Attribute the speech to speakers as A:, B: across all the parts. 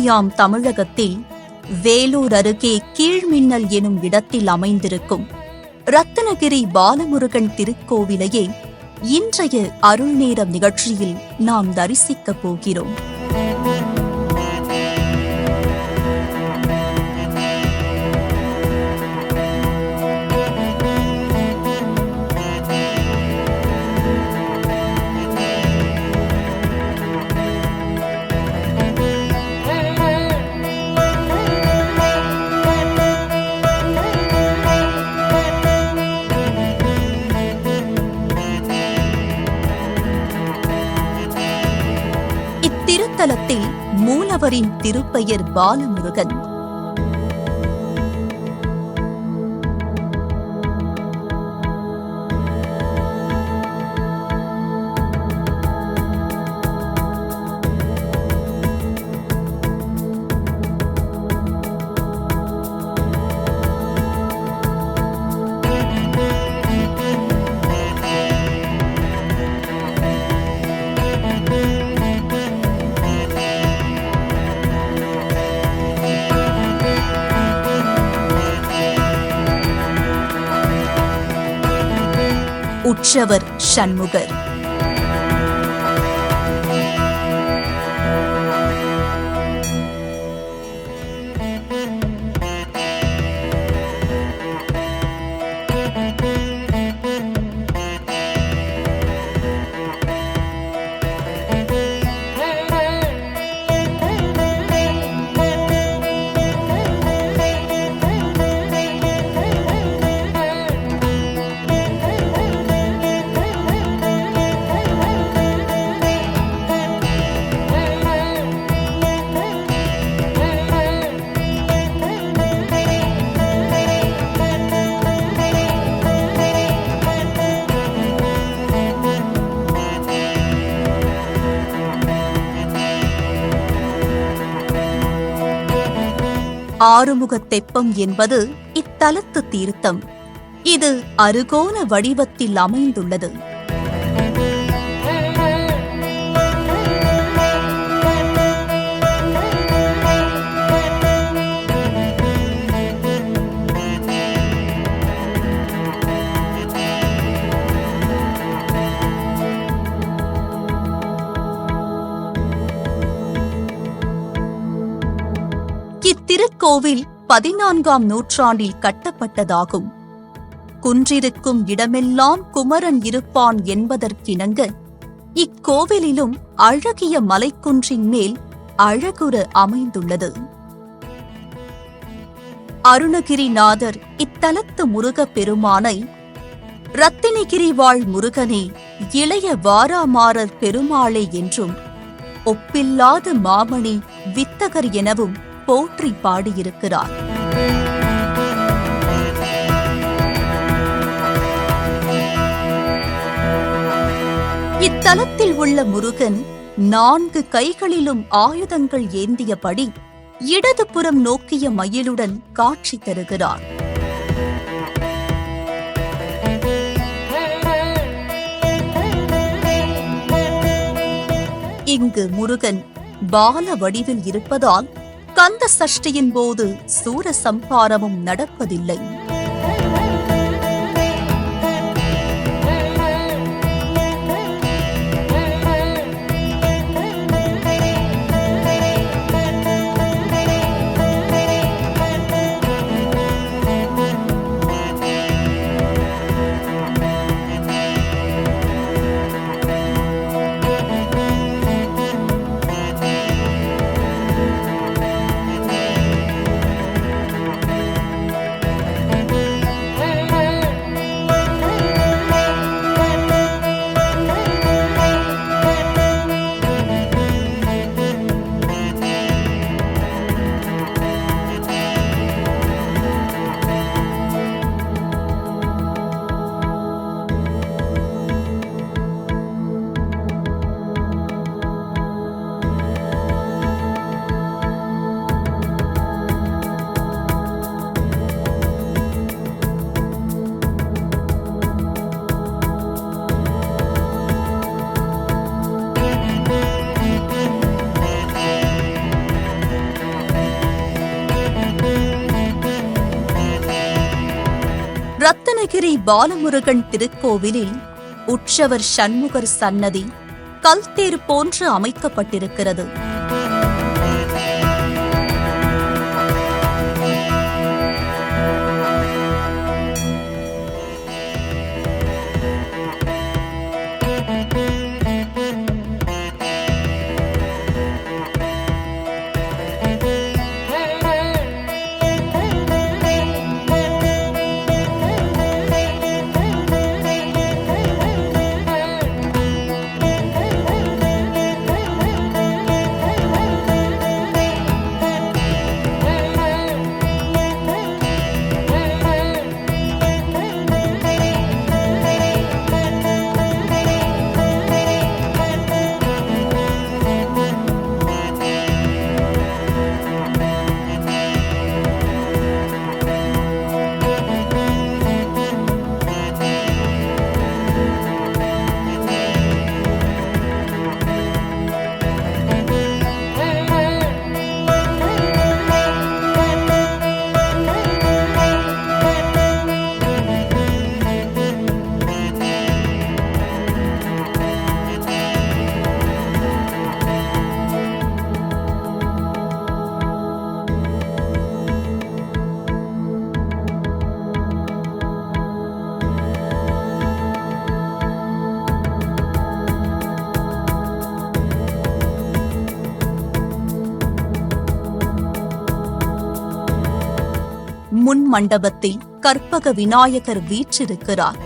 A: வடமொழியாம் தமிழகத்தில் வேலூர் அருகே கீழ்மின்னல் எனும் இடத்தில் அமைந்திருக்கும் ரத்தினகிரி பாலமுருகன் திருக்கோவிலையே இன்றைய அருள் நேரம் நிகழ்ச்சியில் நாம் தரிசிக்கப் போகிறோம். இத்திருத்தலத்தில் மூலவரின் திருப்பெயர் பாலமுருகன். உற்சவர் சண்முகர். ஆறுமுகத் தெப்பம் என்பது இத்தலத்து தீர்த்தம். இது அறுகோண வடிவத்தில் அமைந்துள்ளது. இத்திருக்கோவில் 14ஆம் நூற்றாண்டில் கட்டப்பட்டதாகும். குன்றிருக்கும் இடமெல்லாம் குமரன் இருப்பான் என்பதற்கிணங்க இக்கோவிலிலும் அழகிய மலைக்குன்றின் மேல் அழகுற அமைந்துள்ளது. அருணகிரிநாதர் இத்தலத்து முருகப் பெருமானை ரத்தினகிரி வாழ் முருகனே, இளைய வாராமாறர் பெருமாளே என்றும், ஒப்பில்லாத மாமணி வித்தகர் எனவும் போற்றி பாடியிருக்கிறார். இத்தலத்தில் உள்ள முருகன் 4 கைகளிலும் ஆயுதங்கள் ஏந்தியபடி இடதுபுறம் நோக்கிய மயிலுடன் காட்சி தருகிறார். இங்கு முருகன் பால வடிவில் இருப்பதால் கந்த சஷ்டியின் போது சூரசம்ஹாரமும் நடப்பதில்லை. ரத்தினகிரி பாலமுருகன் திருக்கோவிலில் உற்சவர் சண்முகர் சன்னதி கல்தேர் போன்று அமைக்கப்பட்டிருக்கிறது. முன் மண்டபத்தில் கற்பக விநாயகர் வீற்றிருக்கிறார்.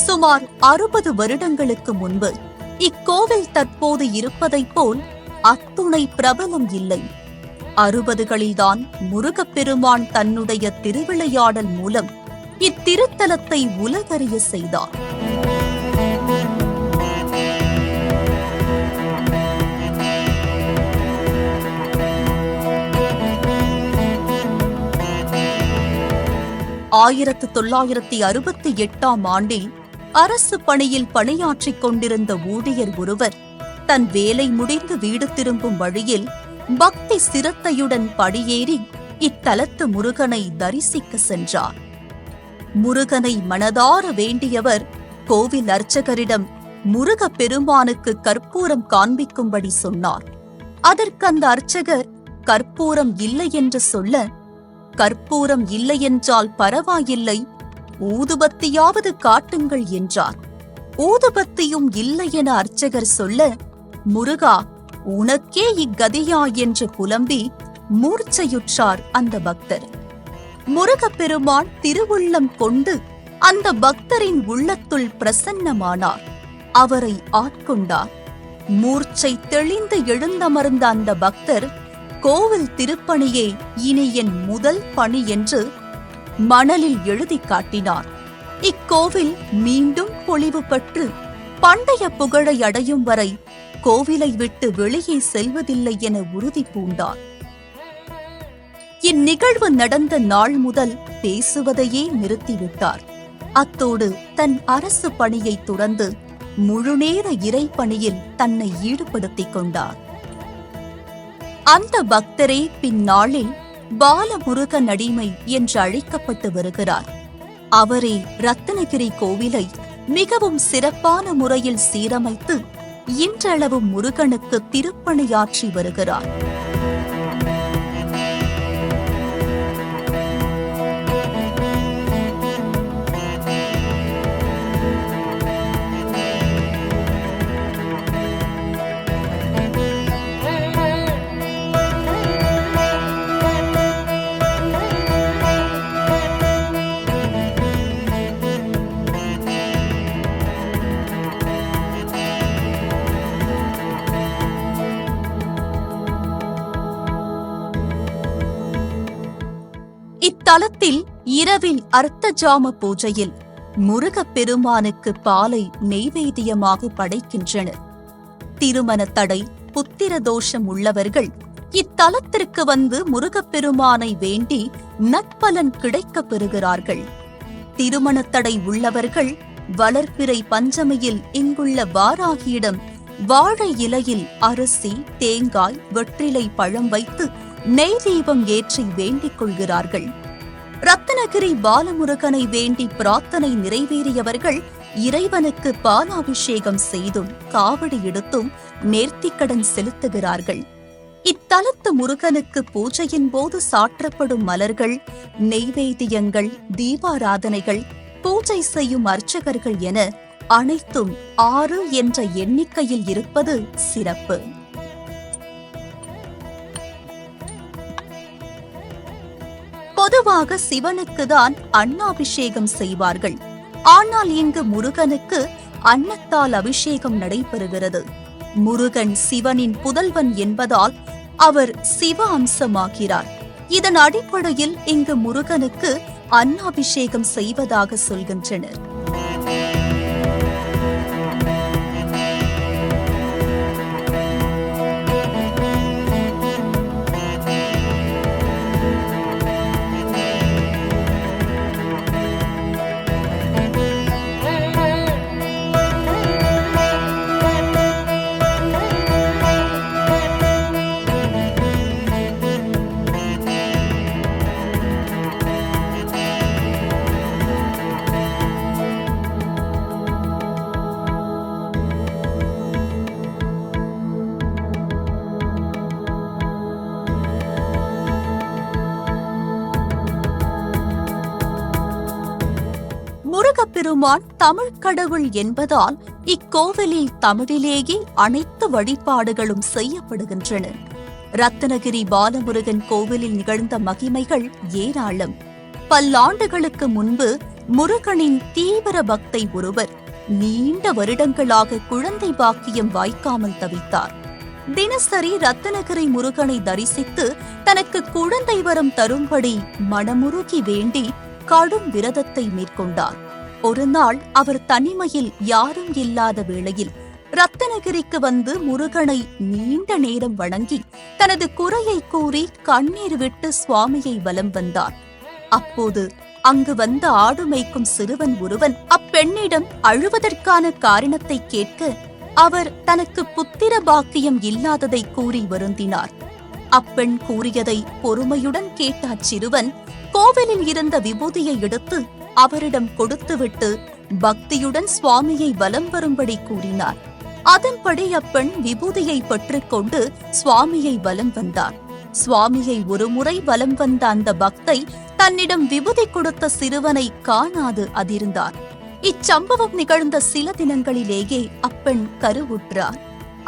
A: சுமார் 60 வருடங்களுக்கு முன்பு இக்கோவில் தற்போது இருப்பதைப் போல் அத்துணை பிரபலம் இல்லை. 60களில்தான் முருகப்பெருமான் தன்னுடைய திருவிளையாடல் மூலம் இத்திருத்தலத்தை உலகறிய செய்தார். ஆயிரத்து 1968 ஆண்டில் அரசு பணியில் பணியாற்றிக் கொண்டிருந்த ஊழியர் ஒருவர் தன் வேலை முடிந்து வீடு திரும்பும் வழியில் பக்தி சிரத்தையுடன் படியேறி இத்தலத்து முருகனை தரிசிக்க சென்றார். முருகனை மனதார வேண்டியவர் கோவில் அர்ச்சகரிடம் முருக பெருமானுக்கு கற்பூரம் காண்பிக்கும்படி சொன்னார். அதற்கு அந்த அர்ச்சகர் கற்பூரம் இல்லை என்று சொல்ல, கற்பூரம் இல்லையென்றால் பரவாயில்லை, ஊதுபத்தியாவது காட்டுங்கள் என்றார். ஊதுபத்தியும் இல்லை என அர்ச்சகர் சொல்ல, முருகா உனக்கே இக்கதியா என்று புலம்பி மூர்ச்சையுற்றார் அந்த பக்தர். முருகப்பெருமான் திருவுள்ளம் கொண்டு அந்த பக்தரின் உள்ளத்துள் பிரசன்னமானார். அவரை ஆட்கொண்டார். மூர்ச்சை தெளிந்து எழுந்தமர்ந்த அந்த பக்தர், கோவில் திருப்பணியே இனி என் முதல் பணி என்று மணலில் எழுதி காட்டினார். இக்கோவில் மீண்டும் பொலிவு பெற்று பண்டைய புகழை அடையும் வரை கோவிலை விட்டு வெளியே செல்வதில்லை என உறுதி பூண்டார். இந்நிகழ்வு நடந்த நாள் முதல் பேசுவதையே நிறுத்திவிட்டார். அத்தோடு தன் அரசு பணியை துறந்து முழுநேர இறைப்பணியில் தன்னை ஈடுபடுத்திக் கொண்டார். அந்த பக்தரே பின்னாளில் பாலமுருகன் அடிமை என்று அழைக்கப்பட்டு வருகிறார். அவரே ரத்தினகிரி கோவிலை மிகவும் சிறப்பான முறையில் சீரமைத்து இன்றளவு முருகனுக்கு திருப்பணியாற்றி வருகிறார். இத்தலத்தில் இரவில் அர்த்தஜாம பூஜையில் முருகப்பெருமானுக்கு பாலை நெய்வேத்தியமாக படைக்கின்றனர். திருமண தடை, புத்திர தோஷம் உள்ளவர்கள் இத்தலத்திற்கு வந்து முருகப்பெருமானை வேண்டி நற்பலன் கிடைக்கப் பெறுகிறார்கள். திருமண தடை உள்ளவர்கள் வளர்பிறை பஞ்சமியில் இங்குள்ள வாராகியிடம் வாழை இலையில் அரிசி, தேங்காய், வெற்றிலை பழம் வைத்து நெய் தீபம் ஏற்றி வேண்டிக் கொள்கிறார்கள். ரத்னகிரி பாலமுருகனை வேண்டி பிரார்த்தனை நிறைவேறியவர்கள் இறைவனுக்கு பாலாபிஷேகம் செய்தும் காவடி எடுத்தும் நேர்த்திக்கடன் செலுத்துகிறார்கள். இத்தலத்து முருகனுக்கு பூஜையின் போது சாற்றப்படும் மலர்கள், நெய்வேத்தியங்கள், தீபாராதனைகள், பூஜை செய்யும் அர்ச்சகர்கள் என அனைத்தும் 6 என்ற எண்ணிக்கையில் இருப்பது சிறப்பு. பொதுவாக சிவனுக்குதான் அன்னாபிஷேகம் செய்வார்கள். ஆனால் இங்கு முருகனுக்கு அன்னத்தால் அபிஷேகம் நடைபெறுகிறது. முருகன் சிவனின் புதல்வன் என்பதால் அவர் சிவ அம்சமாகிறார். இதன் அடிப்படையில் இங்கு முருகனுக்கு அன்னாபிஷேகம் செய்வதாக சொல்கின்றனர். முருகப்பெருமான் தமிழ் கடவுள் என்பதால் இக்கோவிலில் தமிழிலேயே அனைத்து வழிபாடுகளும் செய்யப்படுகின்றன. ரத்னகிரி பாலமுருகன் கோவிலில் நிகழ்ந்த மகிமைகள் ஏராளம். பல்லாண்டுகளுக்கு முன்பு முருகனின் தீவிர பக்தை ஒருவர் நீண்ட வருடங்களாக குழந்தை பாக்கியம் வாய்க்காமல் தவித்தார். தினசரி ரத்னகிரி முருகனை தரிசித்து தனக்கு குழந்தை வரம் தரும்படி மனமுருகி வேண்டி கடும் விரதத்தை மேற்கொண்டார். ஒரு நாள் அவர் தனிமையில் யாரும் இல்லாத வேளையில் ரத்னகிரிக்கு வந்து முருகனை நீண்ட நேரம் வணங்கி தனது குறையை கூறி கண்ணீர் விட்டு சுவாமியை வலம் வந்தார். அப்போது அங்கு வந்த ஆடு மேய்க்கும் சிறுவன் ஒருவன் அப்பெண்ணிடம் அழுவதற்கான காரணத்தை கேட்க அவர் தனக்கு புத்திர பாக்கியம் இல்லாததை கூறி வருந்தினார். அப்பெண் கூறியதை பொறுமையுடன் கேட்ட அச்சிறுவன் கோவிலில் இருந்த விபூதியை எடுத்து அவரிடம் கொடுத்துவிட்டு பக்தியுடன் சுவாமியை வலம் வரும்படி கூறினார். அதன்படி அப்பெண் விபூதியை பெற்றுக்கொண்டு சுவாமியை வலம் வந்தார். சுவாமியை ஒருமுறை வலம் வந்த அந்த பக்தை தன்னிடம் விபூதி கொடுத்த சிறுவனை காணாது அதிர்ந்தார். இச்சம்பவம் நிகழ்ந்த சில தினங்களிலேயே அப்பெண் கருவுற்றார்.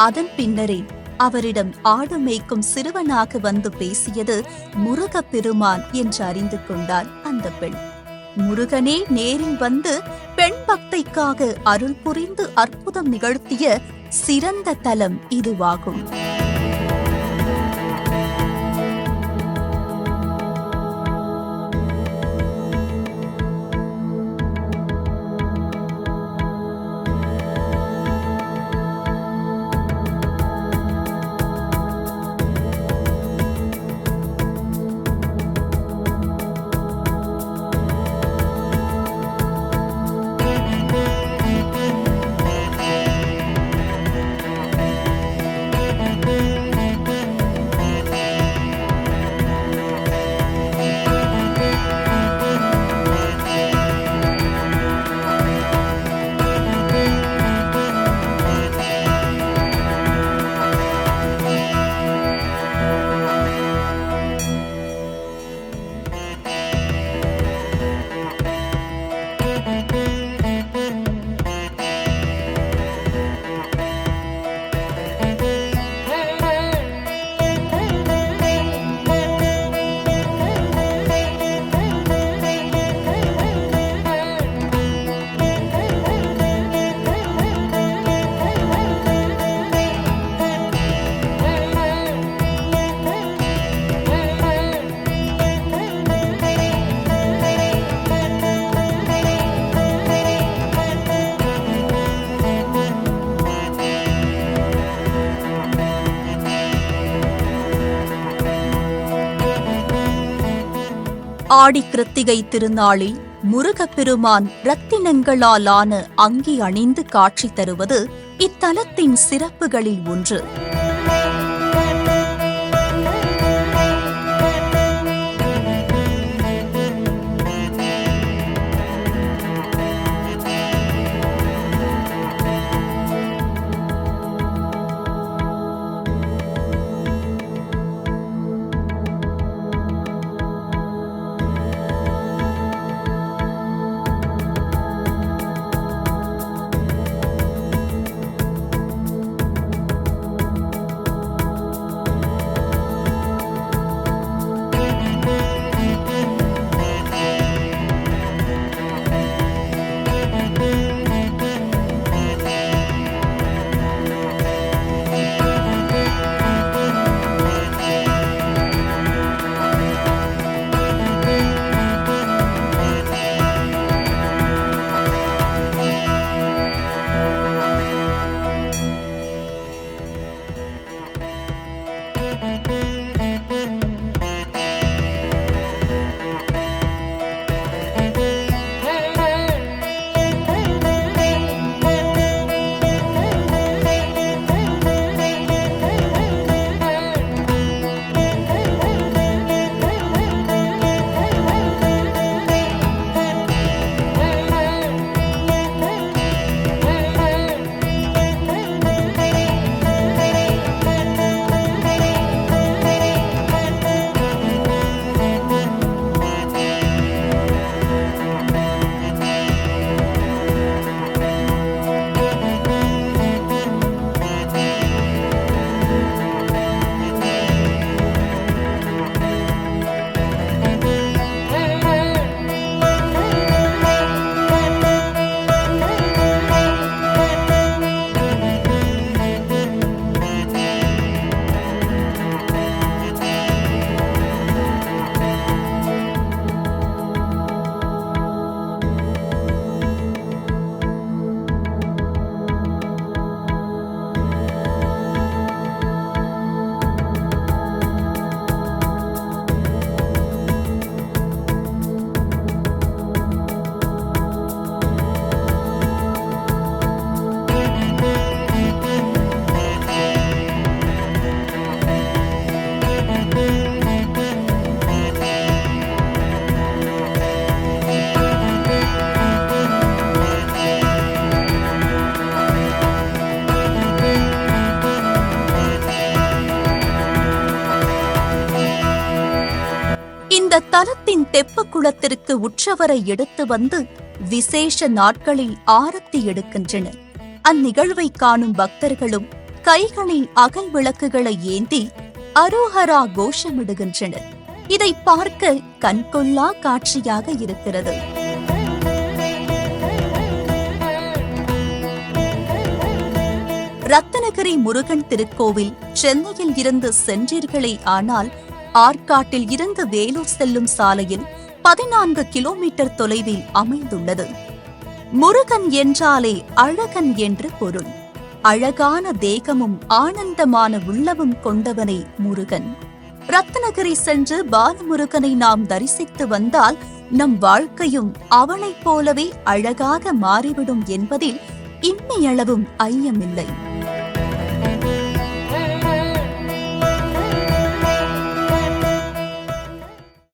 A: அதன் பின்னரே அவரிடம் ஆடு மேய்க்கும் சிறுவனாக வந்து பேசியது முருகப்பெருமான் என்று அறிந்து கொண்டார் அந்த பெண். முருகனே நேரில் வந்து பெண் பக்தைக்காக அருள் புரிந்து அற்புதம் நிகழ்த்திய சிறந்த தலம் இதுவாகும். ஆடி கிருத்திகை திருநாளில் முருகப்பெருமான் ரத்தினங்களாலான அங்கி அணிந்து காட்சி தருவது இத்தலத்தின் சிறப்புகளில் ஒன்று. இந்த தலத்தின் தெப்ப குளத்திற்கு உற்சவரை எடுத்து வந்து விசேஷ நாட்களில் ஆரத்தி எடுக்கின்றனர். அந்நிகழ்வை காணும் பக்தர்களும் கைகளில் அகல் விளக்குகளை ஏந்தி அரோஹரா கோஷமிடுகின்றனர். இதை பார்க்க கண்கொள்ளா காட்சியாக இருக்கிறது. ரத்தினகிரி முருகன் திருக்கோவில் சென்னையில் இருந்து சென்றீர்களே ஆனால் ஆற்காட்டில் இருந்து வேலூர் செல்லும் சாலையில் 14 கிலோமீட்டர் தொலைவில் அமைந்துள்ளது. முருகன் என்றாலே அழகன் என்று பொருள். அழகான தேகமும் ஆனந்தமான உள்ளமும் கொண்டவனே முருகன். ரத்தினகிரி சென்று பாலமுருகனை நாம் தரிசித்து வந்தால் நம் வாழ்க்கையும் அவனைப் போலவே அழகாக மாறிவிடும் என்பதில் இம்மியளவும் ஐயமில்லை.